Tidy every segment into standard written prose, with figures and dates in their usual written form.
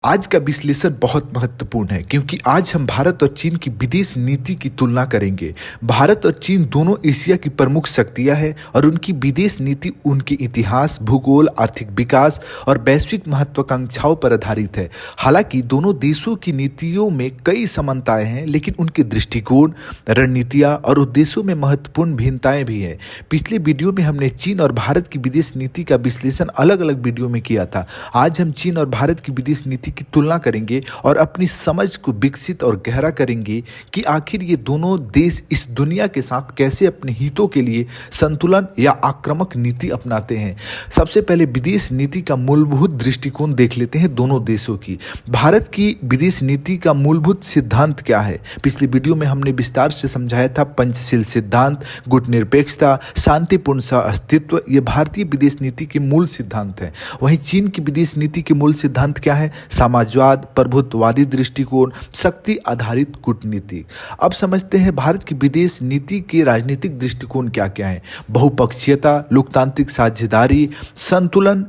आज का विश्लेषण बहुत महत्वपूर्ण है क्योंकि आज हम भारत और चीन की विदेश नीति की तुलना करेंगे। भारत और चीन दोनों एशिया की प्रमुख शक्तियां हैं और उनकी विदेश नीति उनके इतिहास, भूगोल, आर्थिक विकास और वैश्विक महत्वाकांक्षाओं पर आधारित है। हालांकि दोनों देशों की नीतियों में कई समानताएं हैं, लेकिन उनके दृष्टिकोण, रणनीतियां और उद्देश्यों में महत्वपूर्ण भिन्नताएं भी हैं। पिछले वीडियो में हमने चीन और भारत की विदेश नीति का विश्लेषण अलग अलग वीडियो में किया था। आज हम चीन और भारत की विदेश नीति की तुलना करेंगे और अपनी समझ को विकसित और गहरा करेंगे कि आखिर ये दोनों देश इस दुनिया के साथ कैसे अपने हितों के लिए संतुलन या आक्रामक नीति अपनाते हैं। सबसे पहले विदेश नीति का मूलभूत दृष्टिकोण देख लेते हैं दोनों देशों की। भारत की विदेश नीति का मूलभूत सिद्धांत क्या है? पिछले वीडियो में हमने विस्तार से समझाया था। पंचशील सिद्धांत, गुटनिरपेक्षता, शांतिपूर्ण सह-अस्तित्व ये भारतीय विदेश नीति के मूल सिद्धांत हैं। वहीं चीन की विदेश नीति के मूल सिद्धांत क्या है? समाजवाद, प्रभुत्ववादी दृष्टिकोण, शक्ति आधारित कूटनीति। अब समझते हैं भारत की विदेश नीति के राजनीतिक दृष्टिकोण क्या क्या है। बहुपक्षीयता, लोकतांत्रिक साझेदारी, संतुलन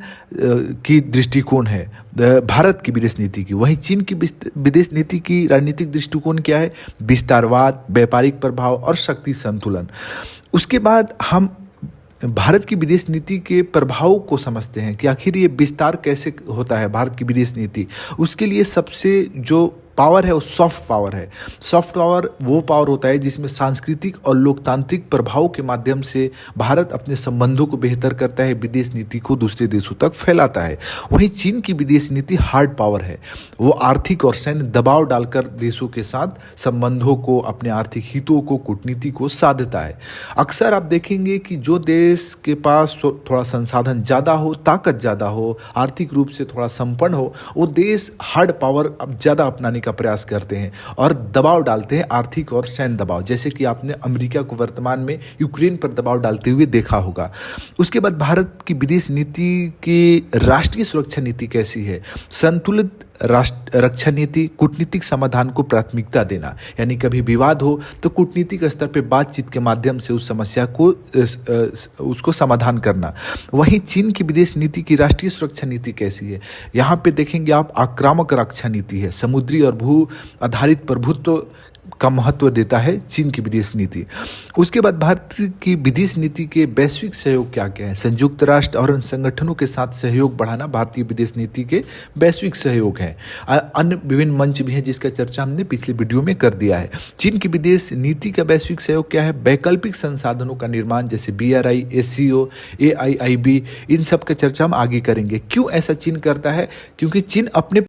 की दृष्टिकोण है भारत की विदेश नीति की। वहीं चीन की विदेश नीति की राजनीतिक दृष्टिकोण क्या है? विस्तारवाद, व्यापारिक प्रभाव और शक्ति संतुलन। उसके बाद हम भारत की विदेश नीति के प्रभाव को समझते हैं कि आखिर ये विस्तार कैसे होता है भारत की विदेश नीति। उसके लिए सबसे जो पावर है वो सॉफ्ट पावर है। सॉफ्ट पावर वो पावर होता है जिसमें सांस्कृतिक और लोकतांत्रिक प्रभाव के माध्यम से भारत अपने संबंधों को बेहतर करता है, विदेश नीति को दूसरे देशों तक फैलाता है। वहीं चीन की विदेश नीति हार्ड पावर है। वो आर्थिक और सैन्य दबाव डालकर देशों के साथ संबंधों को, अपने आर्थिक हितों को, कूटनीति को साधता है। अक्सर आप देखेंगे कि जो देश के पास थोड़ा संसाधन ज़्यादा हो, ताकत ज़्यादा हो, आर्थिक रूप से थोड़ा संपन्न हो, वो देश हार्ड पावर अब ज़्यादा अपनाने का प्रयास करते हैं और दबाव डालते हैं, आर्थिक और सैन्य दबाव। जैसे कि आपने अमेरिका को वर्तमान में यूक्रेन पर दबाव डालते हुए देखा होगा। उसके बाद भारत की विदेश नीति की राष्ट्रीय सुरक्षा नीति कैसी है? संतुलित राष्ट्र रक्षा नीति, कूटनीतिक समाधान को प्राथमिकता देना, यानी कभी विवाद हो तो कूटनीतिक स्तर पर बातचीत के माध्यम से उस समस्या को उसको समाधान करना। वहीं चीन की विदेश नीति की राष्ट्रीय सुरक्षा नीति कैसी है? यहाँ पे देखेंगे आप आक्रामक रक्षा नीति है। समुद्री और भू आधारित प्रभुत्व का महत्व देता है चीन की विदेश नीति। उसके बाद भारत की विदेश नीति के वैश्विक सहयोग क्या क्या है? संयुक्त राष्ट्र और अन्य संगठनों के साथ सहयोग बढ़ाना भारतीय विदेश नीति के वैश्विक सहयोग है। अन्य विभिन्न मंच भी हैं जिसका चर्चा हमने पिछले वीडियो में कर दिया है। चीन की विदेश नीति का वैश्विक सहयोग क्या है? वैकल्पिक संसाधनों का निर्माण, जैसे BRI, SCO, AIIB, इन सब का चर्चा हम आगे करेंगे। क्यों ऐसा चीन करता है? क्योंकि चीन अपने